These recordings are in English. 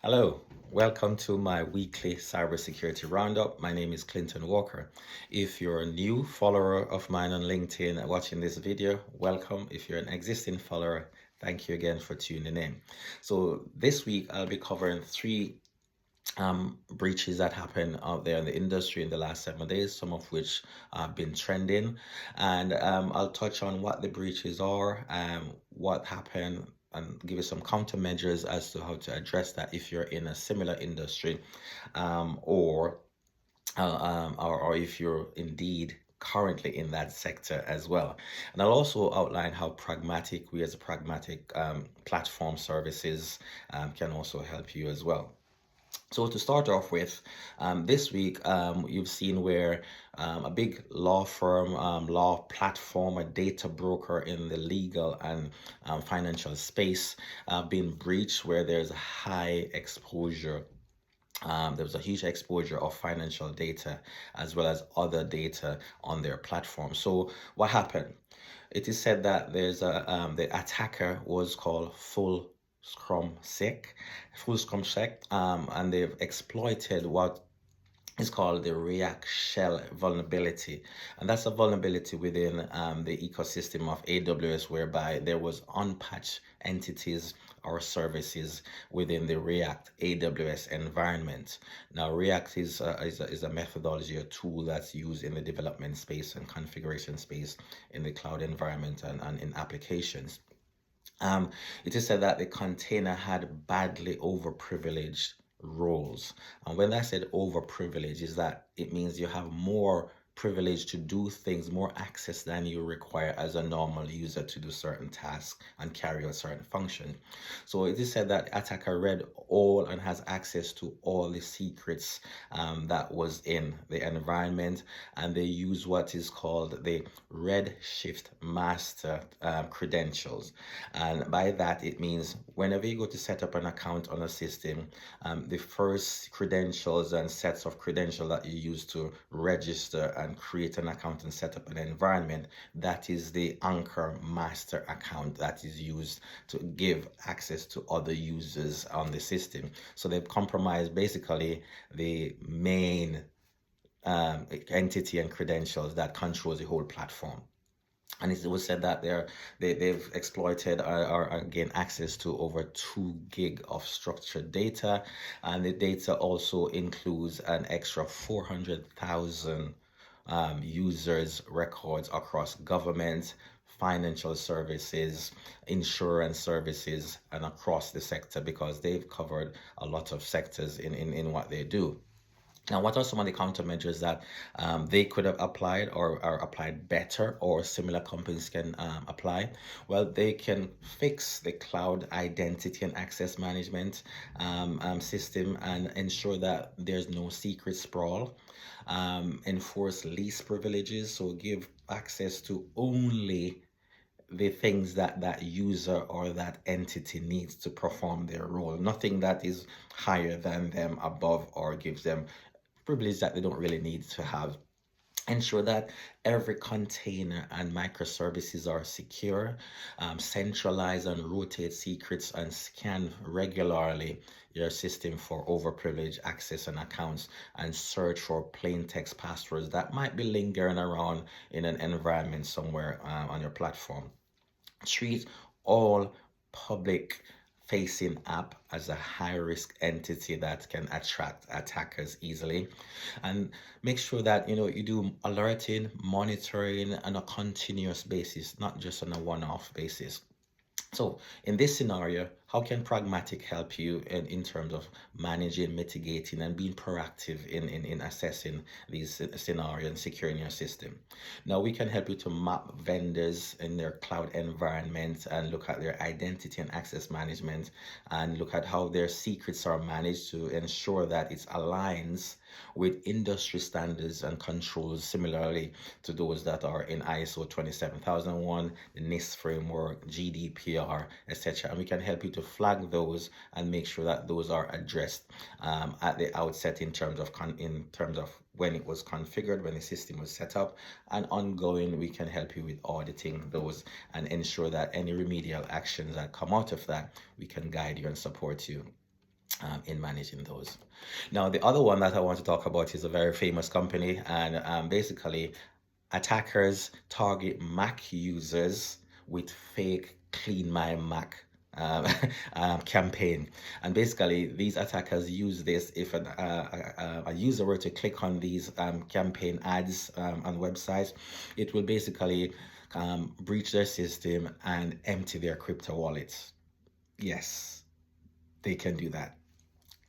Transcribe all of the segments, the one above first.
Hello, welcome to my weekly cybersecurity roundup. My name is Clinton Walker. If you're a new follower of mine on LinkedIn and watching this video, welcome. If you're an existing follower, thank you again for tuning in. So this week I'll be covering three breaches that happened out there in the industry in the last 7 days, some of which have been trending. And I'll touch on what the breaches are, what happened, and give you some countermeasures as to how to address that if you're in a similar industry, or if you're indeed currently in that sector as well. And I'll also outline how Pragmatyq, we as a Pragmatyq platform services, can also help you as well. So to start off with, this week you've seen where a big law firm, law platform, a data broker in the legal and financial space been breached, where there's a high exposure. There was a huge exposure of financial data as well as other data on their platform. So what happened? It is said that the attacker was called full scrum sec, and they've exploited what is called the React Shell vulnerability. And that's a vulnerability within the ecosystem of AWS, whereby there was unpatched entities or services within the React AWS environment. Now, React is a methodology, a tool that's used in the development space and configuration space in the cloud environment and in applications. It is said that the container had badly overprivileged roles. And when I said overprivileged, is that it means you have more privilege to do things, more access than you require as a normal user to do certain tasks and carry out certain function. So it is said that attacker read all and has access to all the secrets that was in the environment, and they use what is called the Redshift master credentials. And by that, it means whenever you go to set up an account on a system, the first credentials and sets of credentials that you use to register and create an account and set up an environment, that is the anchor master account that is used to give access to other users on the system. So they've compromised basically the main entity and credentials that controls the whole platform. And it was said that they've exploited or gained access to over 2 gig of structured data, and the data also includes an extra 400,000 users' records across government, financial services, insurance services, and across the sector, because they've covered a lot of sectors in what they do. Now, what are some of the countermeasures that they could have applied or applied better, or similar companies can apply? Well, they can fix the cloud identity and access management system and ensure that there's no secret sprawl. Enforce least privileges, so give access to only the things that that user or that entity needs to perform their role, nothing that is higher than them, above, or gives them privilege that they don't really need to have. Ensure that every container and microservices are secure. Centralize and rotate secrets and scan regularly your system for overprivileged access and accounts, and search for plain text passwords that might be lingering around in an environment somewhere on your platform. Treat all public facing app as a high risk entity that can attract attackers easily, and make sure that you do alerting, monitoring on a continuous basis, not just on a one-off basis. So in this scenario, how can Pragmatyq help you in terms of managing, mitigating, and being proactive in assessing these scenarios and securing your system? Now, we can help you to map vendors in their cloud environment and look at their identity and access management, and look at how their secrets are managed to ensure that it aligns with industry standards and controls, similarly to those that are in ISO 27001, the NIST framework, GDPR, etc. And we can help you to flag those and make sure that those are addressed at the outset in terms of when it was configured, when the system was set up, and ongoing. We can help you with auditing those and ensure that any remedial actions that come out of that, we can guide you and support you. in managing those. Now, the other one that I want to talk about is a very famous company, and basically, attackers target Mac users with fake Clean My Mac campaign. And basically, these attackers use this if a user were to click on these campaign ads on websites, it will basically breach their system and empty their crypto wallets. Yes, they can do that.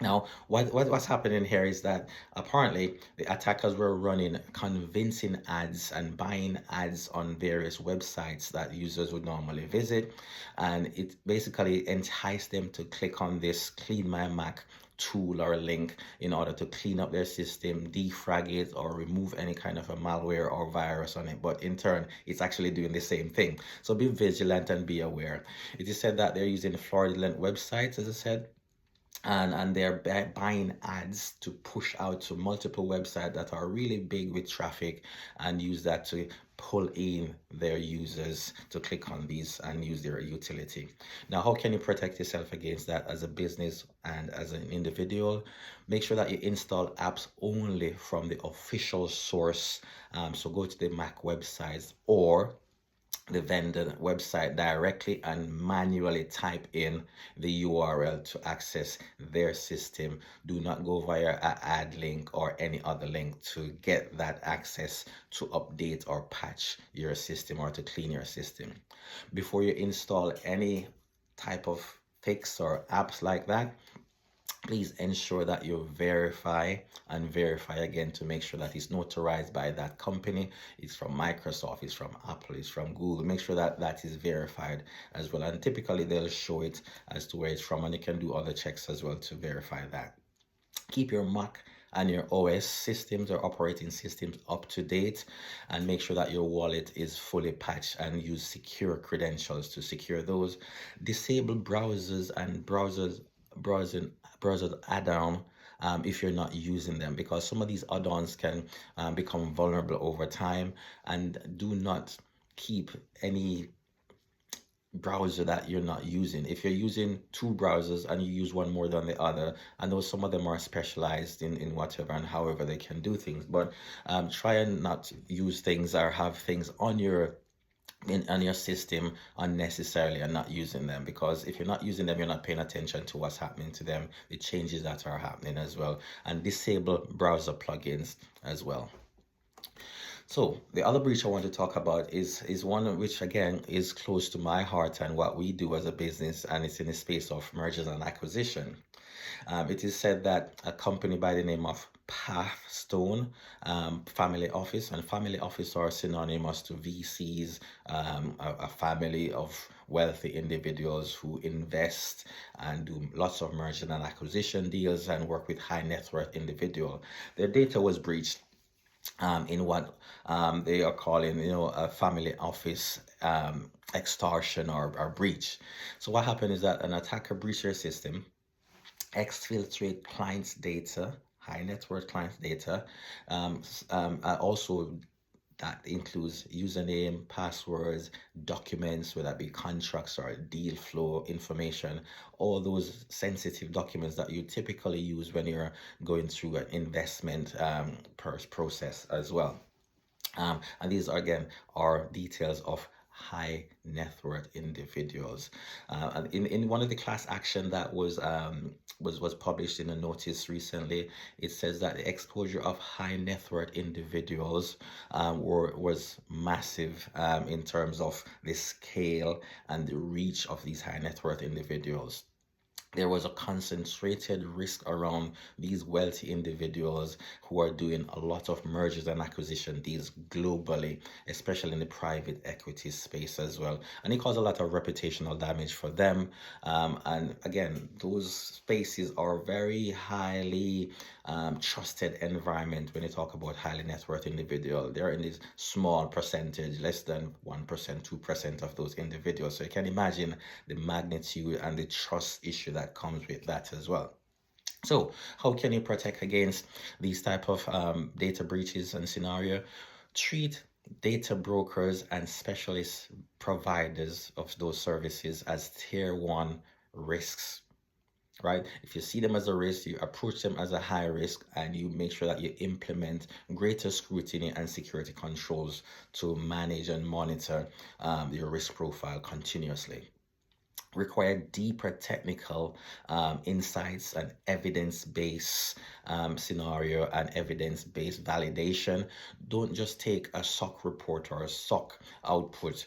Now, what's happening here is that apparently the attackers were running convincing ads and buying ads on various websites that users would normally visit, and it basically enticed them to click on this Clean My Mac tool or link in order to clean up their system, defrag it, or remove any kind of a malware or virus on it. But in turn, it's actually doing the same thing. So be vigilant and be aware. It is said that they're using fraudulent websites, as I said, and they're buying ads to push out to multiple websites that are really big with traffic and use that to pull in their users to click on these and use their utility. Now, how can you protect yourself against that as a business and as an individual? Make sure that you install apps only from the official source. So go to the Mac websites or the vendor website directly and manually type in the URL to access their system. Do not go via an ad link or any other link to get that access to update or patch your system or to clean your system. Before you install any type of fix or apps like that, please ensure that you verify and verify again to make sure that it's notarized by that company. It's from Microsoft, it's from Apple, it's from Google. Make sure that that is verified as well. And typically they'll show it as to where it's from, and you can do other checks as well to verify that. Keep your Mac and your OS systems or operating systems up to date, and make sure that your wallet is fully patched and use secure credentials to secure those. Disable browsers and browser add-on if you're not using them, because some of these add-ons can become vulnerable over time. And do not keep any browser that you're not using. If you're using two browsers and you use one more than the other, I know some of them are specialized in whatever and however they can do things, but try and not use things or have things on your system unnecessarily and not using them, because if you're not using them, you're not paying attention to what's happening to them, the changes that are happening as well. And disable browser plugins as well. So the other breach I want to talk about is one which again is close to my heart and what we do as a business, and it's in the space of mergers and acquisition. It is said that a company by the name of Pathstone Family Office, and family office are synonymous to VCs, a family of wealthy individuals who invest and do lots of merger and acquisition deals and work with high net worth individual. Their data was breached in what they are calling, a family office extortion or breach. So what happened is that an attacker breached their system, exfiltrate clients' data, high net worth clients' data. Also, that includes username, passwords, documents, whether that be contracts or deal flow information, all those sensitive documents that you typically use when you're going through an investment process as well. And these are, again, are details of high net worth individuals. And in one of the class action that was published in a notice recently, it says that the exposure of high net worth individuals was massive in terms of the scale and the reach of these high net worth individuals. There was a concentrated risk around these wealthy individuals who are doing a lot of mergers and acquisition deals globally, especially in the private equity space as well. And it caused a lot of reputational damage for them. And again, those spaces are very highly trusted environment when you talk about highly net worth individual. They're in this small percentage, less than 1%, 2% of those individuals. So you can imagine the magnitude and the trust issue that comes with that as well. So how can you protect against these type of data breaches and scenario? Treat data brokers and specialist providers of those services as tier one risks. right? If you see them as a risk, you approach them as a high risk, and you make sure that you implement greater scrutiny and security controls to manage and monitor your risk profile continuously. Require deeper technical insights and evidence-based scenario and evidence-based validation. Don't just take a SOC report or a SOC output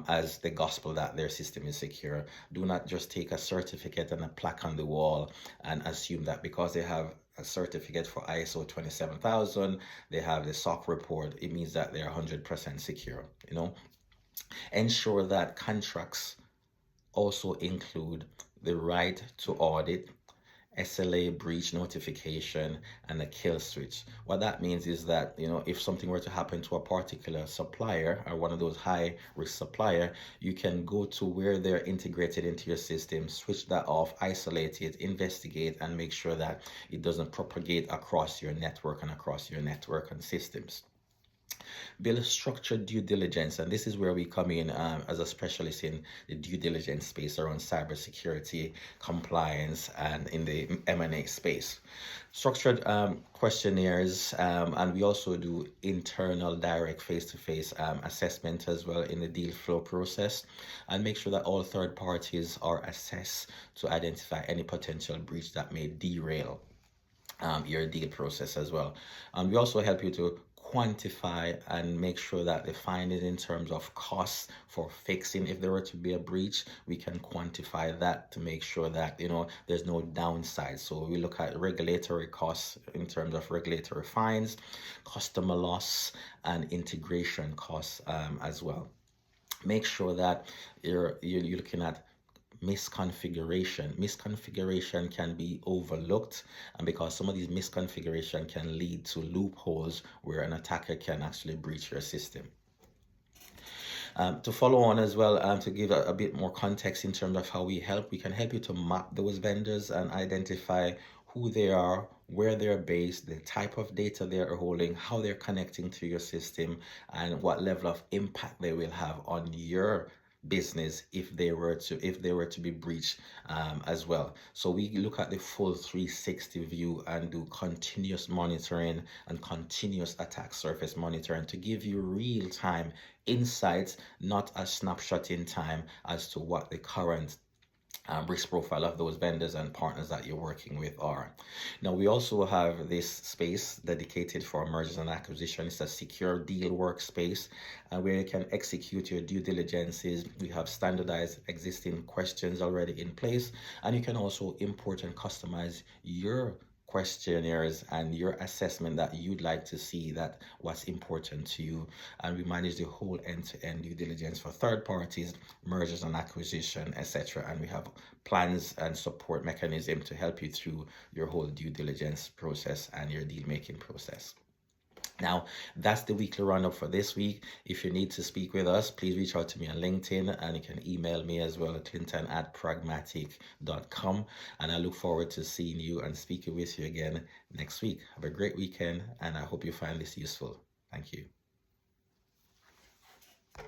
as the gospel that their system is secure. Do not just take a certificate and a plaque on the wall and assume that because they have a certificate for ISO 27000, they have the SOC report, it means that they're 100% secure. Ensure that contracts also include the right to audit, SLA breach notification, and a kill switch. What that means is that, if something were to happen to a particular supplier or one of those high risk supplier, you can go to where they're integrated into your system, switch that off, isolate it, investigate, and make sure that it doesn't propagate across your network and systems. Build a structured due diligence, and this is where we come in as a specialist in the due diligence space around cybersecurity, compliance, and in the M&A space. Structured questionnaires, and we also do internal direct face-to-face assessment as well in the deal flow process, and make sure that all third parties are assessed to identify any potential breach that may derail your deal process as well. We also help you to quantify and make sure that the findings in terms of costs for fixing, if there were to be a breach, we can quantify that to make sure that there's no downside. So we look at regulatory costs in terms of regulatory fines, customer loss, and integration costs as well. Make sure that you're looking at misconfiguration can be overlooked, and because some of these misconfiguration can lead to loopholes where an attacker can actually breach your system. To follow on as well, to give a bit more context in terms of how we can help you to map those vendors and identify who they are, where they're based, the type of data they're holding, how they're connecting to your system, and what level of impact they will have on your business if they were to be breached as well. So we look at the full 360 view and do continuous monitoring and continuous attack surface monitoring to give you real-time insights, not a snapshot in time, as to what the current risk profile of those vendors and partners that you're working with are. Now, we also have this space dedicated for mergers and acquisitions. It's a secure deal workspace where you can execute your due diligences. We have standardized existing questions already in place, and you can also import and customize your questionnaires and your assessment that you'd like to see, that what's important to you. And we manage the whole end-to-end due diligence for third parties, mergers and acquisition, etc. And we have plans and support mechanism to help you through your whole due diligence process and your deal making process. Now, that's the weekly roundup for this week. If you need to speak with us, please reach out to me on LinkedIn, and you can email me as well at clinton@pragmatyq.com. And I look forward to seeing you and speaking with you again next week. Have a great weekend, and I hope you find this useful. Thank you.